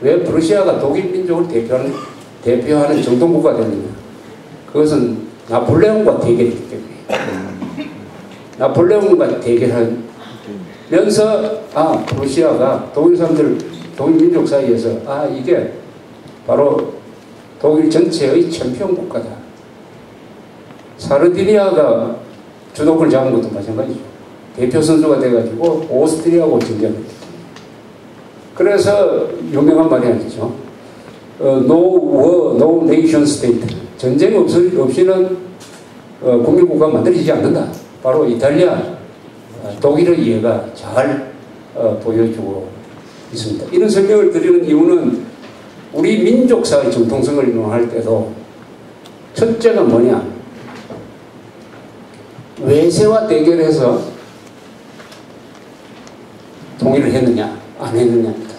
왜 프러시아가 독일 민족을 대표하는 정통국가 됐느냐? 그것은 나폴레옹과 대결했기 때문에. 나폴레옹과 대결하면서 프러시아가 독일 사람들, 독일 민족 사이에서 이게 바로 독일 전체의 챔피언 국가다. 사르디니아가 주도권을 잡은 것도 마찬가지죠. 대표 선수가 돼가지고 오스트리아하고 전쟁을 했죠. 그래서 유명한 말이 아니죠. No war, no nation state. 전쟁 없이는 국민국가 만들어지지 않는다. 바로 이탈리아, 독일의 예가 잘 보여주고 있습니다. 이런 설명을 드리는 이유는 우리 민족사의 정통성을 인용할 때도 첫째가 뭐냐? 외세와 대결해서 통일을 했느냐 안 했느냐입니다.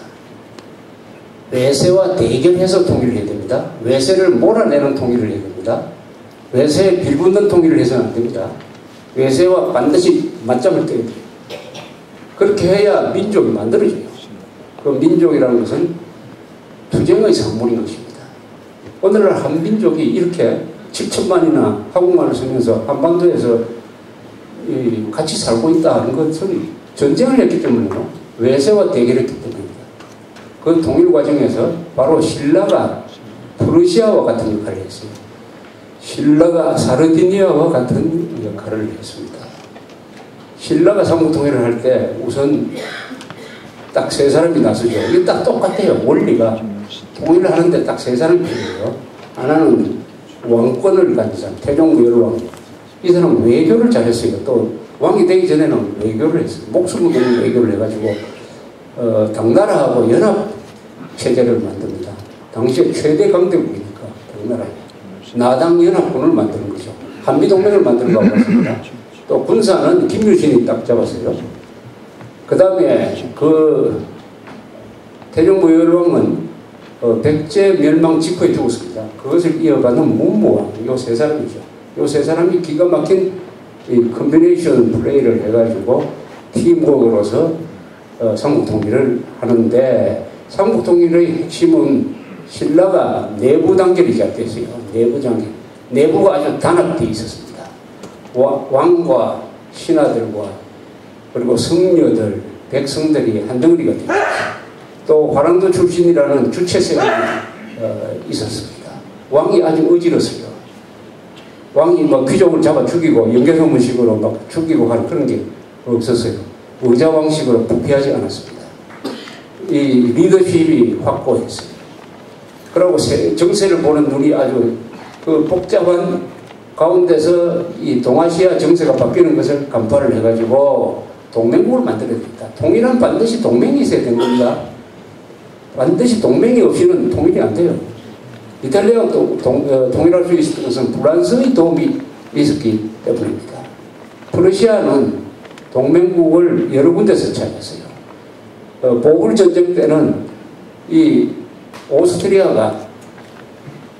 외세와 대결해서 통일을 해야 됩니다. 외세를 몰아내는 통일을 해야 됩니다. 외세에 빌붙는 통일을 해서는 안 됩니다. 외세와 반드시 맞짱을 떠야 돼요. 그렇게 해야 민족이 만들어져요. 그 민족이라는 것은 투쟁의 산물인 것입니다. 오늘날 한 민족이 이렇게 7천만이나 한국말을 쓰면서 한반도에서 같이 살고 있다 하는 것은 전쟁을 했기 때문에요. 외세와 대결했기 때문입니다. 그 통일 과정에서 바로 신라가 프러시아와 같은 역할을 했어요. 신라가 사르디니아와 같은 역할을 했습니다. 신라가 삼국통일을 할 때 우선 딱 세 사람이 나서죠. 이게 딱 똑같아요. 원리가. 통일을 하는데 딱 세 사람이 필요해요. 하나는 왕권을 가진 사람, 태종무열왕. 이 사람은 외교를 잘했어요. 또 왕이 되기 전에는 외교를 했어요. 목숨을 걸고 외교를 해가지고 당나라하고 연합 체제를 만듭니다. 당시에 최대 강대국이니까 당나라. 나당 연합군을 만드는 거죠. 한미동맹을 만드는 거하고 같습니다. 또 군사는 김유신이 딱 잡았어요. 그 다음에 태종무열왕은 백제 멸망 직후에 죽었습니다. 그것을 이어가는 문무왕, 요 세 사람이죠. 요 세 사람이 기가 막힌 이 컨비네이션 플레이를 해가지고 팀워크로서 삼국통일을 하는데, 삼국통일의 핵심은 신라가 내부 단결이 잘 됐어요. 내부 단결. 내부가 아주 단합되어 있었습니다. 왕과 신하들과 그리고 성녀들, 백성들이 한덩어리가 되어 있었어요. 또 화랑도 출신이라는 주체 세력이 있었습니다. 왕이 아주 어지러웠어요. 왕이 막 귀족을 잡아 죽이고 연개소문식으로 막 죽이고 하는 그런 게 없었어요. 의자왕식으로 부패하지 않았습니다. 이 리더십이 확고했어요. 그리고 정세를 보는 눈이 아주 그 복잡한 가운데서 이 동아시아 정세가 바뀌는 것을 간파를 해가지고 동맹국을 만들어야 됩니다. 통일은 반드시 동맹이 있어야 되는 겁니다. 반드시 동맹이 없이는 통일이 안 돼요. 이탈리아가 통일할 수 있었던 것은 프랑스의 도움이 있었기 때문입니다. 프러시아는 동맹국을 여러 군데서 찾았어요. 보불 전쟁 때는 이 오스트리아가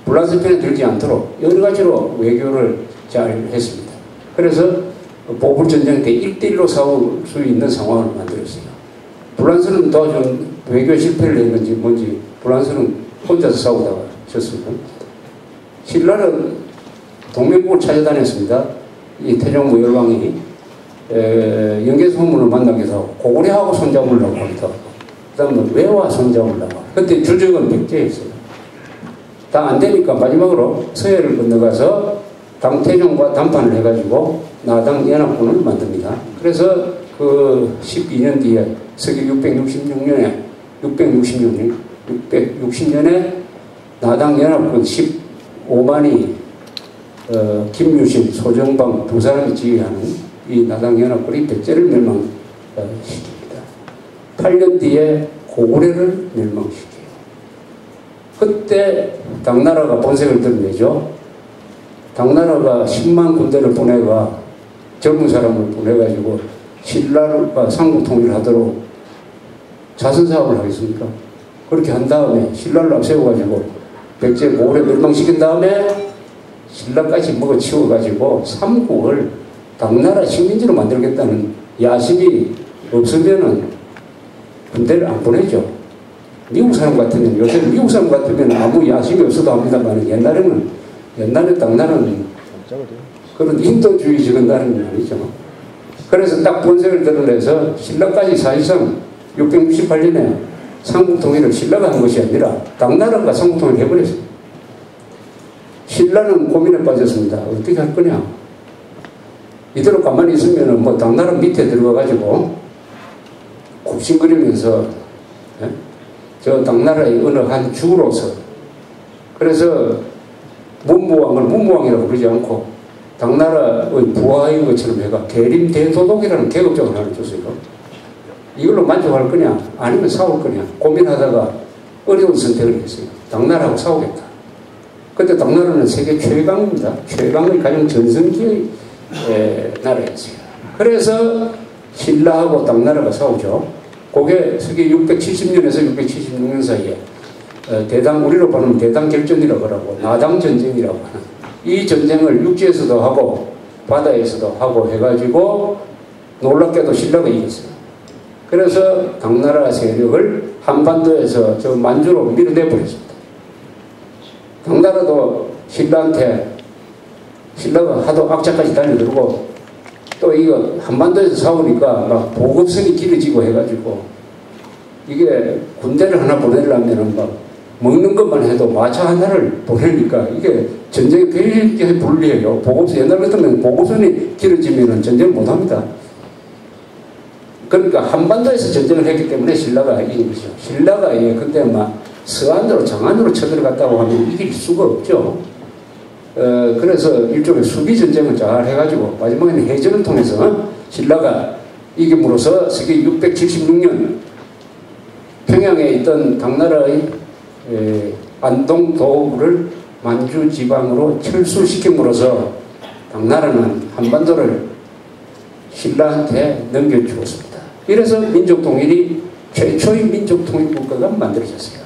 프랑스 편에 들지 않도록 여러 가지로 외교를 잘 했습니다. 그래서 보불 전쟁 때 1대1로 싸울 수 있는 상황을 만들었어요. 프랑스는 도와준 외교 실패를 했는지 뭔지 프랑스는 혼자서 싸우다가 졌습니다. 신라는 동맹국을 찾아다녔습니다. 이 태종무열왕이 연개소문을 만나기 위해서 고구려하고 손잡으려고 하기도 하고, 그 다음에 외와 손잡으려고 하고, 그때 주적은 백제였어요. 다 안 되니까 마지막으로 서해를 건너가서 당태종과 담판을 해가지고 나당 연합군을 만듭니다. 그래서 그 12년 뒤에 서기 660년에 나당 연합군 15만이 김유신, 소정방 두 사람이 지휘하는 이 나당 연합군이 백제를 멸망시킵니다. 8년 뒤에 고구려를 멸망시켜요. 그때 당나라가 본색을 드러내죠. 당나라가 10만 군대를 보내가 젊은 사람을 보내가지고 신라가 삼국통일을 하도록 자선사업을 하겠습니까? 그렇게 한 다음에 신라를 앞세워가지고 백제 고구려 멸망시킨 다음에 신라까지 먹어치워가지고 삼국을 당나라 식민지로 만들겠다는 야심이 없으면은 군대를 안 보내죠. 미국 사람 같으면, 요새 미국 사람 같으면 아무 야심이 없어도 합니다만, 옛날에 당나라는 그런 인도주의적인 나라는 아니죠. 그래서 딱 본색을 드러내서 신라까지 사실상 668년에 삼국통일을 신라가 한 것이 아니라 당나라가 삼국통일을 해버렸어요. 신라는 고민에 빠졌습니다. 어떻게 할 거냐. 이대로 가만히 있으면 뭐 당나라 밑에 들어가가지고 굽신거리면서 저 당나라의 어느 한 주로서, 그래서 문무왕이라고 그러지 않고 당나라의 부하인 것처럼 해가 계림대도독이라는 계급적을 하나 줬어요. 이걸로 만족할 거냐 아니면 싸울 거냐 고민하다가 어려운 선택을 했어요. 당나라하고 싸우겠다. 그때 당나라는 세계 최강입니다. 최강의 가장 전성기의 나라였어요. 그래서 신라하고 당나라가 싸우죠. 그게 서기 670년에서 676년 사이에 우리로 보면 대당결전이라고 하고 나당전쟁이라고 하는 이 전쟁을 육지에서도 하고 바다에서도 하고 해가지고 놀랍게도 신라가 이겼어요. 그래서 당나라 세력을 한반도에서 저 만주로 밀어내버렸습니다. 당나라도 신라가 하도 악착까지 달려들고 또 이거 한반도에서 싸우니까 막 보급선이 길어지고 해가지고 이게 군대를 하나 보내려면 막 먹는 것만 해도 마차 하나를 보내니까 이게 전쟁이 굉장히 불리해요. 옛날 같으면 보급선이 길어지면 전쟁을 못합니다. 그러니까 한반도에서 전쟁을 했기 때문에 신라가 이긴 거죠. 신라가 근데 막 서안으로 장안으로 쳐들어갔다고 하면 이길 수가 없죠. 그래서 일종의 수비 전쟁을 잘 해가지고 마지막에는 해전을 통해서 신라가 이김으로써 서기 676년 평양에 있던 당나라의 안동 도읍을 만주 지방으로 철수시킴으로써 당나라는 한반도를 신라한테 넘겨주었습니다. 이래서 민족통일이 최초의 민족통일 국가가 만들어졌어요.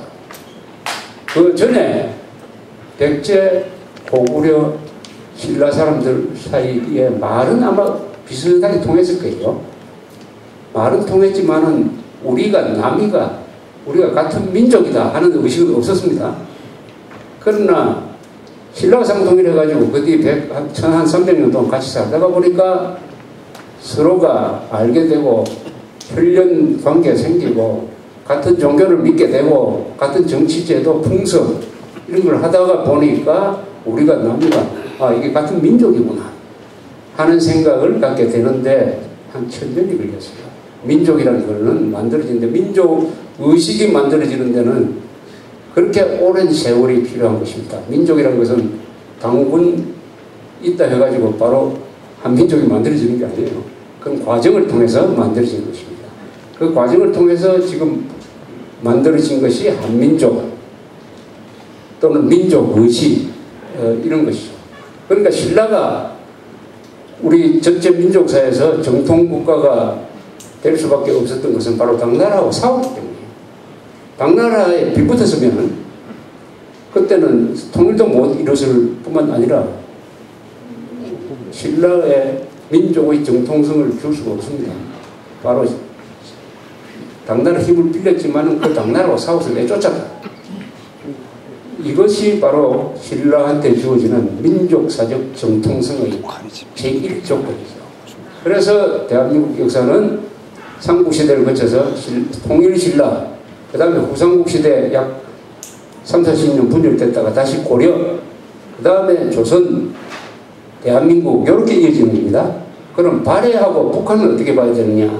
그 전에 백제, 고구려, 신라 사람들 사이에 말은 아마 비슷하게 통했을 거예요. 말은 통했지만은 우리가 같은 민족이다 하는 의식은 없었습니다. 그러나 신라가 상통일해가지고 그 뒤에 1300년 동안 같이 살다가 보니까 서로가 알게 되고 혈연 관계가 생기고 같은 종교를 믿게 되고 같은 정치제도, 풍습 이런 걸 하다가 보니까 우리가 남이가 이게 같은 민족이구나 하는 생각을 갖게 되는데 한 1000년이 걸렸어요. 민족이라는 거는 만들어지는데 민족 의식이 만들어지는 데는 그렇게 오랜 세월이 필요한 것입니다. 민족이라는 것은 당군 있다 해가지고 바로 한 민족이 만들어지는 게 아니에요. 그건 과정을 통해서 만들어진 것입니다. 그 과정을 통해서 지금 만들어진 것이 한민족 또는 민족의식 이런 것이죠. 그러니까 신라가 우리 전체 민족사에서 정통국가가 될 수밖에 없었던 것은 바로 당나라하고 싸웠기 때문이에요. 당나라에 빌붙었으면 그때는 통일도 못 이뤘을 뿐만 아니라 신라의 민족의 정통성을 줄 수가 없습니다. 바로 당나라 힘을 빌렸지만 그 당나라와 싸워서 내쫓았다. 이것이 바로 신라한테 주어지는 민족사적 정통성의 제1조건이죠. 그래서 대한민국 역사는 삼국시대를 거쳐서 통일신라, 그 다음에 후삼국시대 약 30-40년 분열됐다가 다시 고려, 그 다음에 조선, 대한민국 이렇게 이어지는 겁니다. 그럼 발해하고 북한은 어떻게 봐야 되느냐?